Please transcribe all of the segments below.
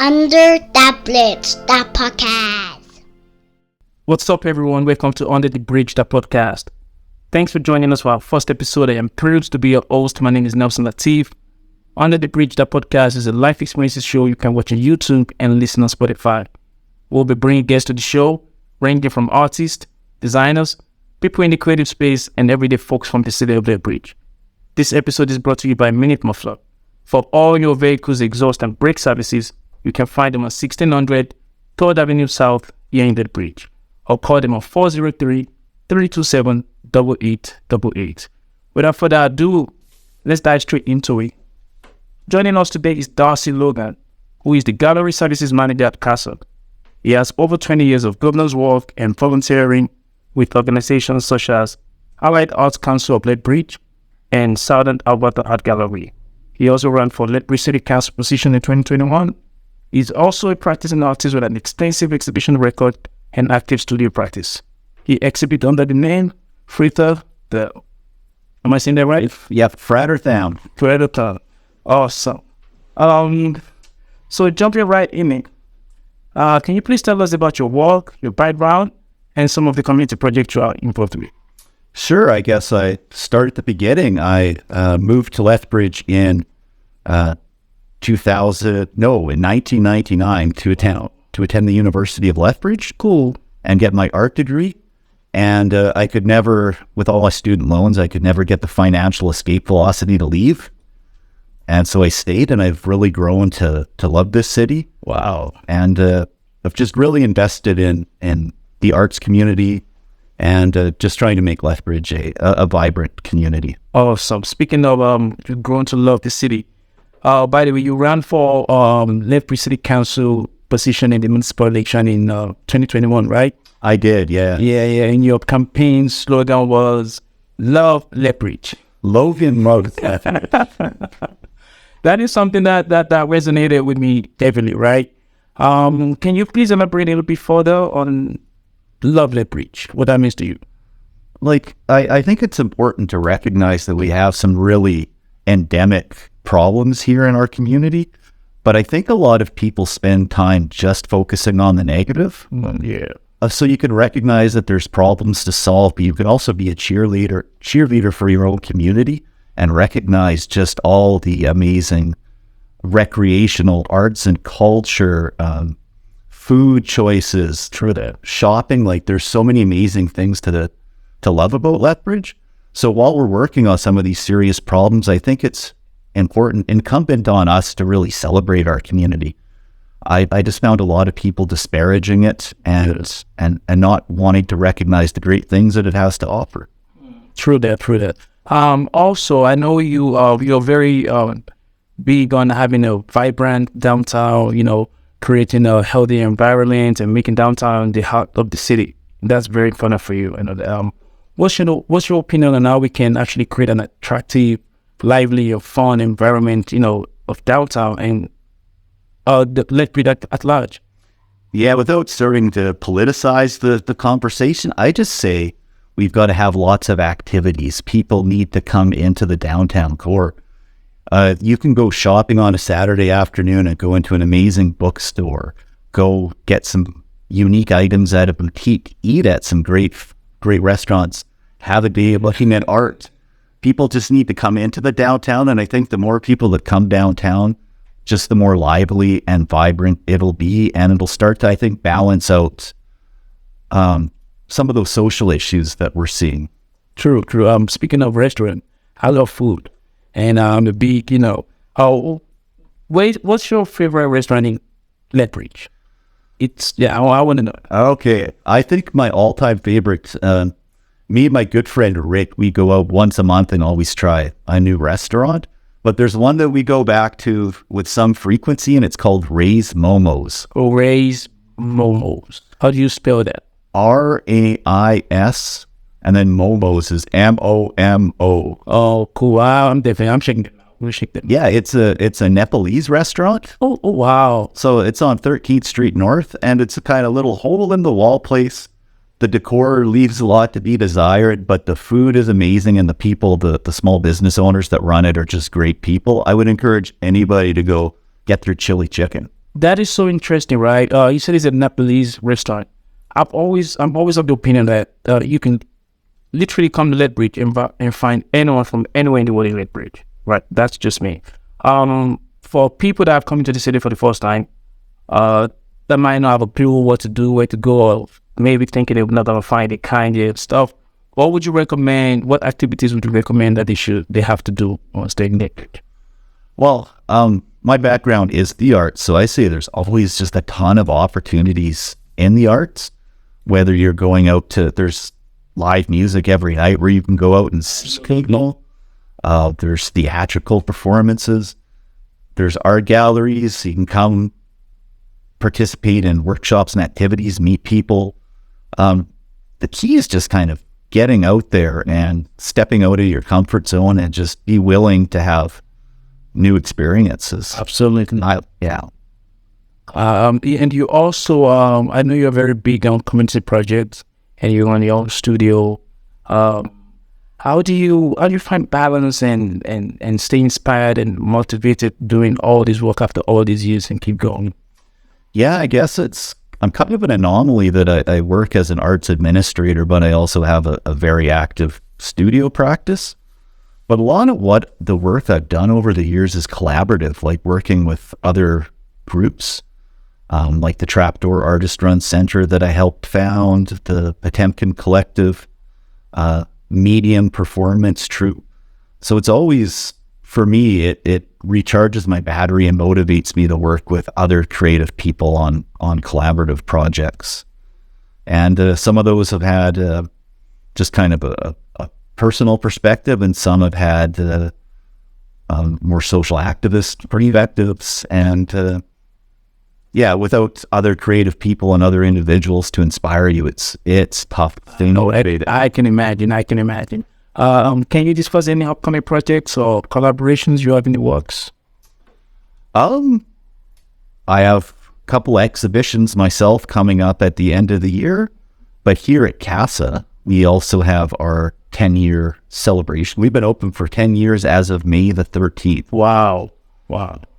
Underthebridge, the podcast. What's up, everyone? Welcome to Underthebridge, the podcast. Thanks for joining us for our first episode. I am thrilled to be your host. My name is Nelson Latif. Underthebridge, the podcast is a life experiences show you can watch on YouTube and listen on Spotify. We'll be bringing guests to the show, ranging from artists, designers, people in the creative space, and everyday folks from the city of Lethbridge. This episode is brought to you by Minute Muffler. For all your vehicles, exhaust, and brake services, you can find them on 1600 3rd Avenue South here in Lethbridge, or call them on 403-327-8888. Without further ado, let's dive straight into it. Joining us today is Darcy Logan, who is the Gallery Services Manager at Casa. He has over 20 years of governance work and volunteering with organizations such as Allied Arts Council of Lethbridge and Southern Alberta Art Gallery. He also ran for Lethbridge City Council position in 2021. He's also a practicing artist with an extensive exhibition record and active studio practice. He exhibits under the name Frater Tham. Am I saying that right? Yeah, Frater Tham. Frater Tham. Awesome. So jumping right in it, can you please tell us about your work, your background, and some of the community projects you are involved with? Sure, I guess I start at the beginning. I moved to Lethbridge in 1999 to attend the University of Lethbridge. Cool. And get my art degree. And I could never, with all my student loans, I could never get the financial escape velocity to leave. And so I stayed, and I've really grown to love this city. Wow. And I've just really invested in the arts community and just trying to make Lethbridge a vibrant community. Awesome. Speaking of you've grown to love the city. By the way, you ran for Lethbridge City Council position in the municipal election in 2021, right? I did, yeah. Yeah. And your campaign slogan was "Love Lethbridge." Logan Mode. That is something that resonated with me heavily, right? Can you please elaborate a little bit further on Love Lethbridge, what that means to you? Like, I think it's important to recognize that we have some really endemic problems here in our community, but I think a lot of people spend time just focusing on the negative. Yeah. So you can recognize that there's problems to solve, but you can also be a cheerleader for your own community and recognize just all the amazing recreational arts and culture, food choices, shopping. Like, there's so many amazing things to love about Lethbridge. So while we're working on some of these serious problems, I think it's incumbent on us to really celebrate our community. I just found a lot of people disparaging it and not wanting to recognize the great things that it has to offer. True that. Also, I know you're very big on having a vibrant downtown, creating a healthy environment and making downtown the heart of the city. That's very important for you. What's your opinion on how we can actually create an attractive, lively, or fun environment, of downtown and the Lethbridge at large? Yeah, without starting to politicize the conversation, I just say we've got to have lots of activities. People need to come into the downtown core. You can go shopping on a Saturday afternoon and go into an amazing bookstore, go get some unique items at a boutique, eat at some great restaurants, have a day looking at art. People just need to come into the downtown, and I think the more people that come downtown, just the more lively and vibrant it'll be, and it'll start to, I think, balance out some of those social issues that we're seeing. True. Speaking of restaurant, I love food. And the big, what's your favorite restaurant in Lethbridge? I want to know. Okay, I think my all-time favorite, me and my good friend Rick, we go out once a month and always try a new restaurant. But there's one that we go back to with some frequency, and it's called Ray's Momos. Oh, Ray's Momos. How do you spell that? R-A-I-S, and then Momos is M-O-M-O. Oh, cool. I'm shaking it now. We'll shake that. Yeah, it's a Nepalese restaurant. Oh, wow. So it's on 13th Street North, and it's a kind of little hole-in-the-wall place. The decor leaves a lot to be desired, but the food is amazing, and the people, the small business owners that run it are just great people. I would encourage anybody to go get their chili chicken. That is so interesting, right? You said it's a Nepalese restaurant. I'm always of the opinion that you can literally come to Lethbridge and find anyone from anywhere in the world in Lethbridge. Right? That's just me. For people that have come into the city for the first time, that might not have a clue what to do, where to go, or maybe thinking they're not gonna find the kind of stuff. What would you recommend? What activities would you recommend that they have to do on staying in Lethbridge? Well, my background is the arts, so I say there's always just a ton of opportunities in the arts. Whether you're going out to, there's live music every night where you can go out and signal. There's theatrical performances. There's art galleries. You can come participate in workshops and activities, meet people. The key is just kind of getting out there and stepping out of your comfort zone and just be willing to have new experiences. Absolutely. Yeah. And you also, I know you're very big on community projects, and you run your own studio. How do you find balance and stay inspired and motivated doing all this work after all these years and keep going? Yeah, I guess I'm kind of an anomaly that I work as an arts administrator, but I also have a very active studio practice. But a lot of what the work I've done over the years is collaborative, like working with other groups, like the Trapdoor Artist Run Center that I helped found, the Potemkin Collective, Medium Performance Troupe. So it's always, for me, it recharges my battery and motivates me to work with other creative people on collaborative projects. And some of those have had just kind of a personal perspective, and some have had more social activist perspectives. And without other creative people and other individuals to inspire you, it's tough. I can imagine. Can you discuss any upcoming projects or collaborations you have in the works? I have a couple exhibitions myself coming up at the end of the year, but here at Casa, we also have our 10-year celebration. We've been open for 10 years as of May the 13th. Wow.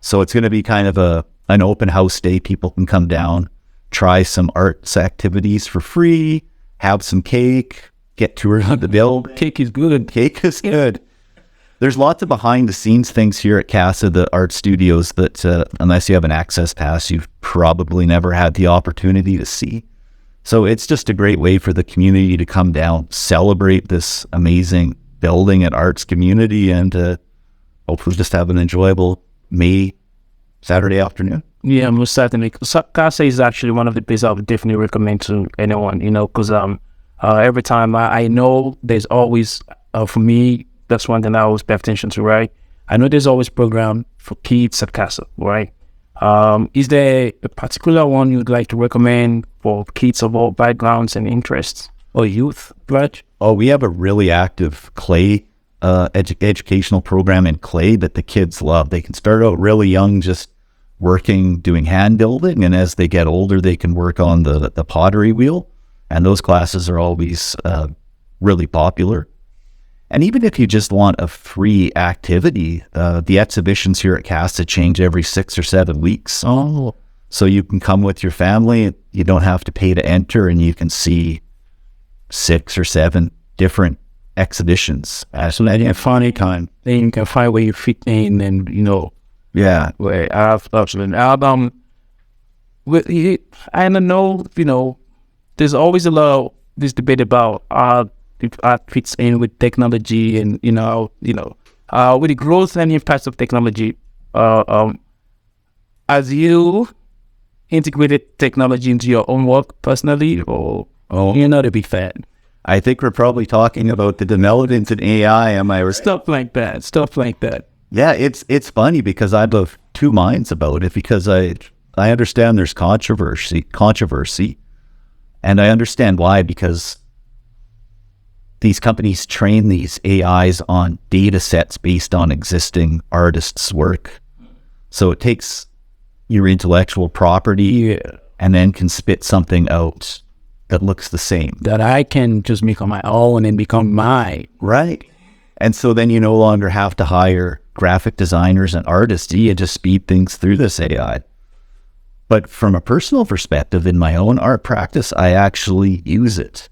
So it's going to be kind of an open house day. People can come down, try some arts activities for free, have some cake, get tours of the building. Cake is good. There's lots of behind the scenes things here at Casa, the art studios, that unless you have an access pass, you've probably never had the opportunity to see. So it's just a great way for the community to come down, celebrate this amazing building and arts community, and hopefully just have an enjoyable Saturday afternoon. Yeah, most certainly. Casa is actually one of the places I would definitely recommend to anyone, because every time I know there's always, for me, that's one thing I always pay attention to, right? I know there's always program for kids at Casa, right? Is there a particular one you'd like to recommend for kids of all backgrounds and interests, or youth, Raj? Oh, we have a really active clay educational program in clay that the kids love. They can start out really young, just working, doing hand building, and as they get older, they can work on the pottery wheel. And those classes are always really popular. And even if you just want a free activity, the exhibitions here at Casa change every 6 or 7 weeks. Oh. So you can come with your family. You don't have to pay to enter, and you can see 6 or 7 different exhibitions. So that a funny time. Then you can find where you fit in, and Yeah. Where absolutely. I don't know. There's always a lot of this debate about if art fits in with technology, and with the growth and impacts of technology. As you integrated technology into your own work personally, or you're not a big fan? I think we're probably talking about the developments in AI. Am I right? Stuff like that. Yeah, it's funny because I have two minds about it, because I understand there's controversy, and I understand why, because these companies train these AIs on data sets based on existing artists' work. So it takes your intellectual property and then can spit something out that looks the same, that I can just make on my own and become mine. Right. And so then you no longer have to hire graphic designers and artists. You just speed things through this AI. But from a personal perspective, in my own art practice, I actually use it.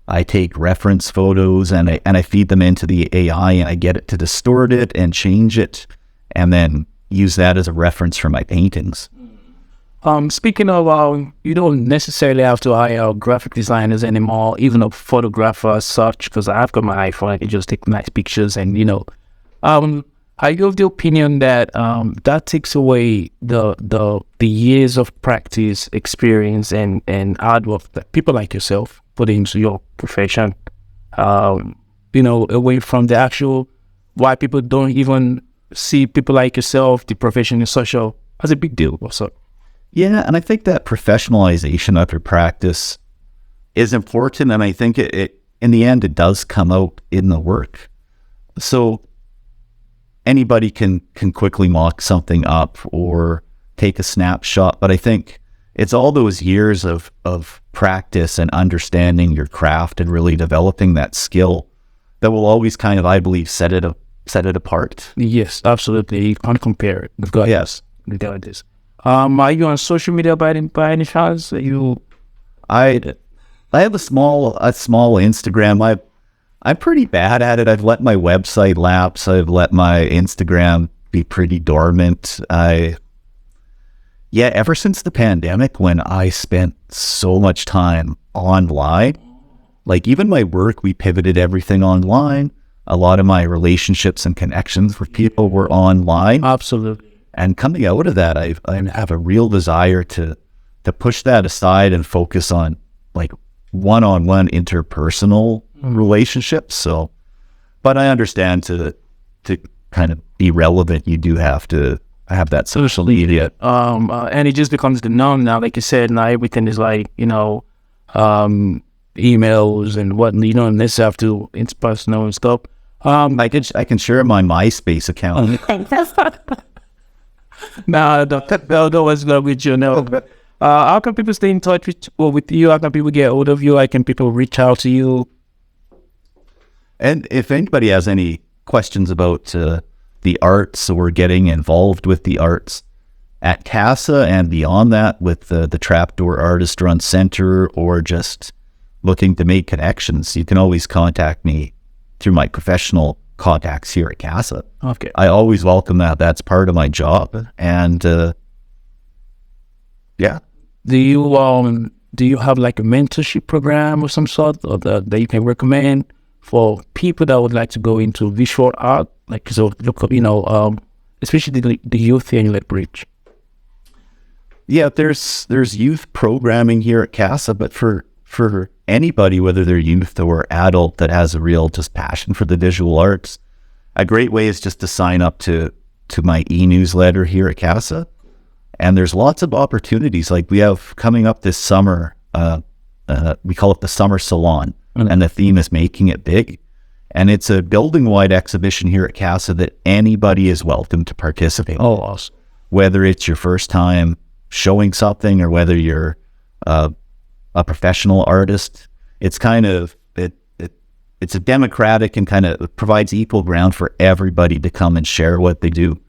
I take reference photos and I feed them into the AI, and I get it to distort it and change it, and then use that as a reference for my paintings. Speaking of, you don't necessarily have to hire graphic designers anymore, even a photographer as such, because I've got my iPhone. I can just take nice pictures, and are you of the opinion that that takes away the years of practice, experience, and hard work that people like yourself put into your profession? Away from the actual why people don't even see people like yourself, the profession is social, as a big deal also. Yeah, and I think that professionalization of your practice is important, and I think it in the end, it does come out in the work. So anybody can quickly mock something up or take a snapshot, but I think it's all those years of practice and understanding your craft and really developing that skill that will always kind of, I believe, set it apart. Yes, absolutely. You can't compare it. We've got Yes. this. Are you on social media by any chance? I have a small Instagram. I'm pretty bad at it. I've let my website lapse. I've let my Instagram be pretty dormant. Ever since the pandemic, when I spent so much time online, like even my work, we pivoted everything online. A lot of my relationships and connections with people were online. Absolutely. And coming out of that, I have a real desire to push that aside and focus on like one-on-one interpersonal relationships. So, but I understand to kind of be relevant, you do have to have that social media. And it just becomes the norm now. Like you said, now everything is like, emails and what, you don't necessarily have to interpersonal and stuff. I can share my MySpace account. No, that was not with you. No. How can people stay in touch with you? How can people get hold of you? How can people reach out to you? And if anybody has any questions about the arts or getting involved with the arts at Casa and beyond that with the Trapdoor Artist Run Center, or just looking to make connections, you can always contact me through my professional contacts here at Casa. Okay. I always welcome that. That's part of my job. And yeah. Do you have like a mentorship program or some sort that you can recommend for people that would like to go into visual art? Like, so look, especially the youth here in Lethbridge. Yeah, there's youth programming here at Casa, but for anybody, whether they're youth or adult, that has a real just passion for the visual arts, a great way is just to sign up to my e-newsletter here at Casa. And there's lots of opportunities. Like we have coming up this summer, we call it the Summer Salon, and the theme is Making It Big. And it's a building-wide exhibition here at Casa that anybody is welcome to participate in. Oh, awesome. Whether it's your first time showing something or whether you're a professional artist, it's kind of, it's a democratic and kind of provides equal ground for everybody to come and share what they do.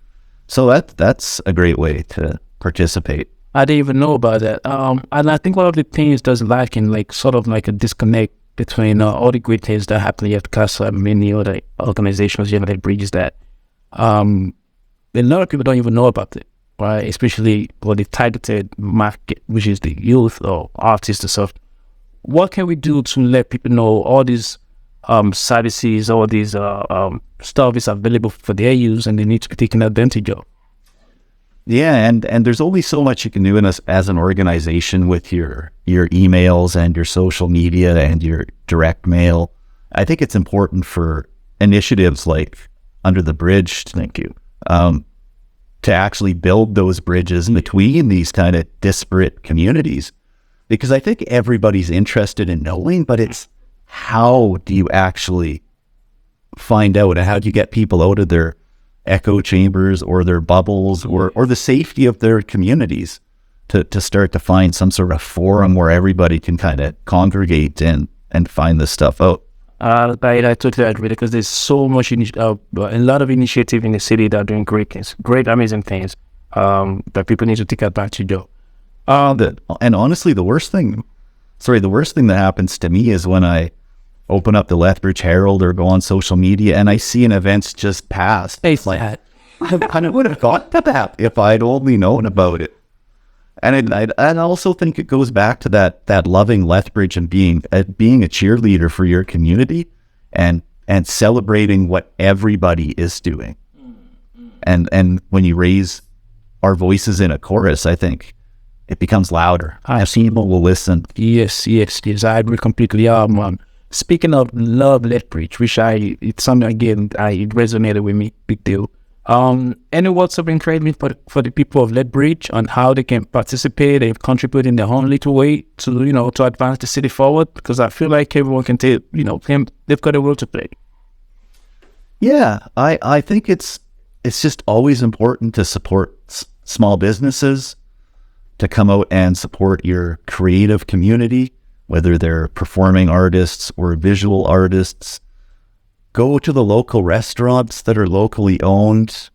So that's a great way to participate. I didn't even know about that. And I think one of the things that's lacking, like sort of like a disconnect between all the great things that happen at Casa and many other organizations here in Lethbridge, is that a lot of people don't even know about it, right? Especially for the targeted market, which is the youth or artists and stuff. What can we do to let people know all these services, all these stuff is available for their use and they need to be taken advantage of? Yeah, and there's only so much you can do as an organization with your emails and your social media and your direct mail. I think it's important for initiatives like Under the Bridge, thank you, to actually build those bridges between these kind of disparate communities. Because I think everybody's interested in knowing, but it's how do you actually find out, and how do you get people out of their echo chambers or their bubbles or the safety of their communities to start to find some sort of forum where everybody can kind of congregate and find this stuff out. I totally agree, because there's so much, a lot of initiative in the city that are doing great things, great, amazing things that people need to take advantage of. And honestly, the worst thing that happens to me is when I open up the Lethbridge Herald or go on social media and I see an event's just passed. It's like, I kind of would have thought that if I'd only known about it. And I also think it goes back to that loving Lethbridge and being a cheerleader for your community and celebrating what everybody is doing. And when you raise our voices in a chorus, I think it becomes louder. People will listen. Yes, I agree completely. Speaking of love Lethbridge, it's something again, it resonated with me, big deal. Any words of encouragement for the people of Lethbridge on how they can participate and contribute in their own little way to advance the city forward? Because I feel like everyone can take, they've got a role to play. Yeah, I think it's just always important to support small businesses, to come out and support your creative community, whether they're performing artists or visual artists. Go to the local restaurants that are locally owned.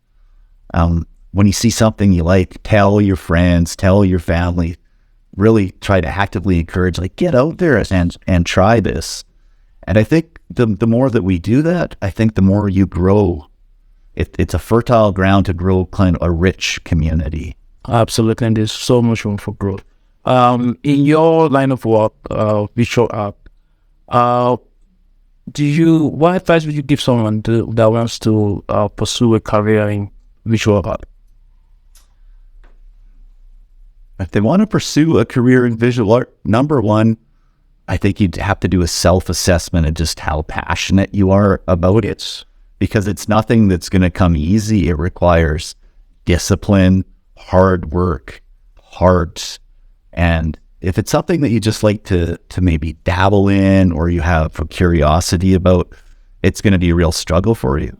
When you see something you like, tell your friends, tell your family. Really try to actively encourage, get out there and try this. And I think the more that we do that, I think the more you grow. It's a fertile ground to grow kind of a rich community. Absolutely, and there's so much room for growth. In your line of work, visual art, what advice would you give someone that wants to pursue a career in visual art? If they want to pursue a career in visual art, number one, I think you'd have to do a self-assessment of just how passionate you are about it, because it's nothing that's going to come easy. It requires discipline, hard work, heart, and if it's something that you just like to maybe dabble in or you have a curiosity about, it's going to be a real struggle for you.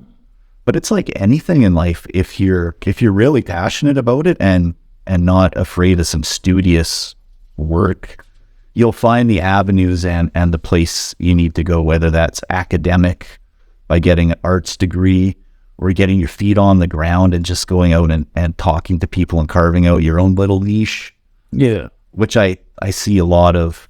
But it's like anything in life, if you're really passionate about it and not afraid of some studious work, you'll find the avenues and the place you need to go, whether that's academic, by getting an arts degree, or getting your feet on the ground and just going out and talking to people and carving out your own little niche. Yeah. Which I see a lot of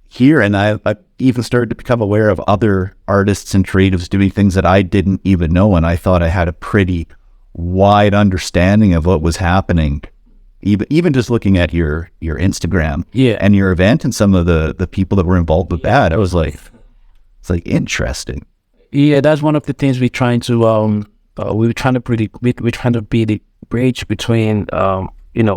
here, and I even started to become aware of other artists and creatives doing things that I didn't even know, and I thought I had a pretty wide understanding of what was happening. Even just looking at your Instagram and your event and some of the people that were involved with that, I was like, it's like interesting. Yeah, that's one of the things we're trying to we're trying to be the bridge between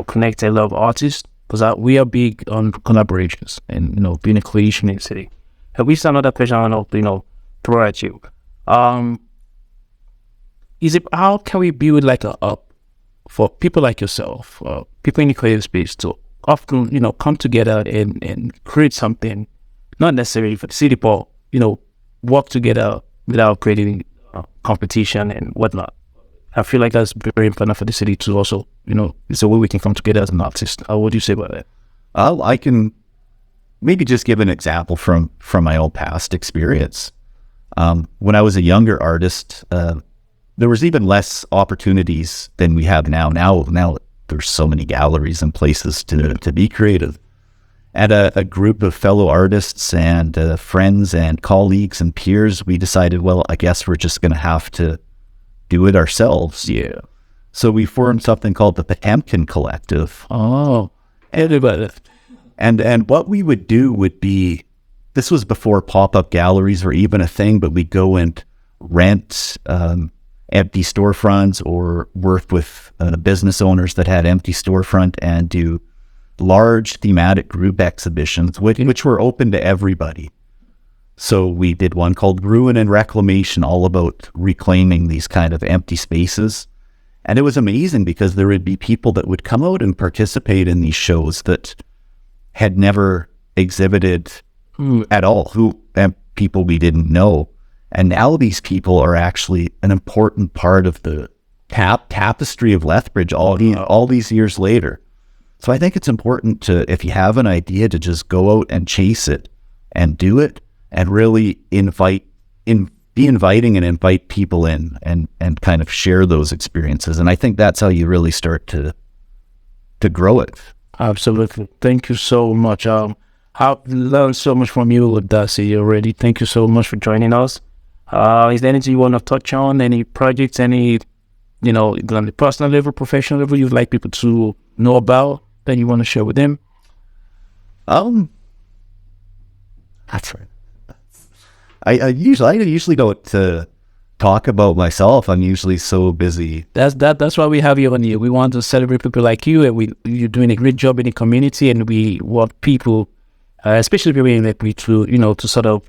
connect a lot of artists, because we are big on collaborations and being a cohesion in the city. And we start another question I want to throw at you. Is it how can we build like a up for people like yourself, people in the creative space to often come together and create something, not necessarily for the city, but work together without creating competition and whatnot. I feel like that's very important for the city to also, it's a way we can come together as an artist. What do you say about that? I can maybe just give an example from my own past experience. When I was a younger artist, there was even less opportunities than we have now. Now there's so many galleries and places to be creative. At a group of fellow artists and friends and colleagues and peers, we decided, well, I guess we're just going to have to do it ourselves. Yeah. So we formed something called the Potemkin Collective. Oh, and what we would do would be, this was before pop-up galleries were even a thing, but we'd go and rent empty storefronts or work with business owners that had empty storefront and do large thematic group exhibitions, which were open to everybody. So we did one called Ruin and Reclamation, all about reclaiming these kind of empty spaces. And it was amazing because there would be people that would come out and participate in these shows that had never exhibited at all, people we didn't know. And now these people are actually an important part of the tapestry of Lethbridge all these years later. So I think it's important to, if you have an idea, to just go out and chase it and do it and really be inviting and invite people in and kind of share those experiences. And I think that's how you really start to grow it. Absolutely. Thank you so much. I've learned so much from you, Darcy, already. Thank you so much for joining us. Is there anything you want to touch on? Any projects, any, on the personal level, professional level, you'd like people to know about that you want to share with them? That's right. I usually don't talk about myself. I'm usually so busy. That's why we have you on here. We want to celebrate people like you, and you're doing a great job in the community, and we want people, especially people in Lethbridge, to sort of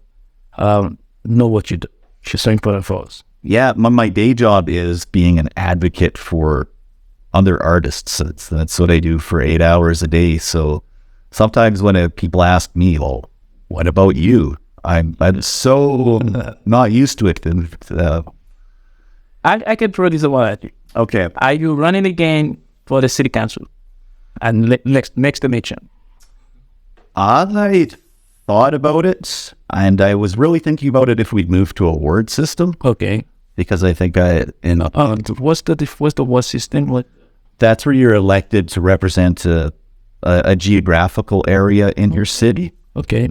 know what you do. It's so important for us. Yeah, my day job is being an advocate for other artists. That's what I do for 8 hours a day. So sometimes when people ask me, well, what about you? I'm so not used to it. And I can throw this one at you. Okay. Are you running again for the city council? And next election? I thought about it, and I was really thinking about it if we'd move to a ward system. Okay. Because I think what's the ward system? That's where you're elected to represent a geographical area in your city. Okay.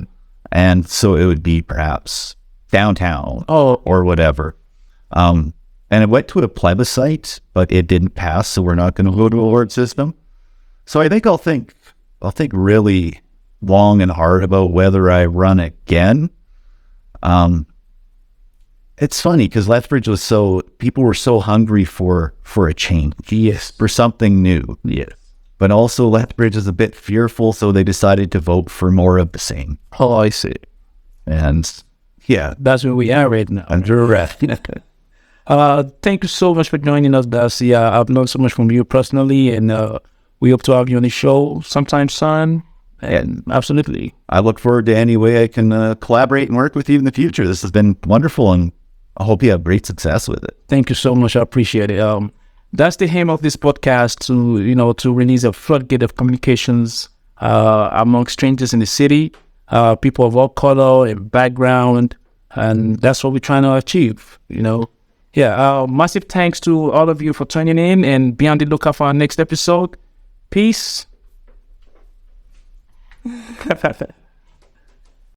And so it would be perhaps downtown or whatever. And it went to a plebiscite, but it didn't pass, so we're not going to go to a ward system. So I think I'll think really long and hard about whether I run again. It's funny because Lethbridge people were so hungry for a change. Yes. For something new. Yes. But also Lethbridge is a bit fearful, so they decided to vote for more of the same. Oh, I see. And yeah, that's where we are right now. Under arrest. Thank you so much for joining us, Darcy. I've learned so much from you personally, and we hope to have you on the show sometime soon. And absolutely. I look forward to any way I can collaborate and work with you in the future. This has been wonderful, and I hope you have great success with it. Thank you so much. I appreciate it. That's the aim of this podcast, to release a floodgate of communications among strangers in the city, people of all color and background, and that's what we're trying to achieve, Yeah, massive thanks to all of you for tuning in, and be on the lookout for our next episode. Peace.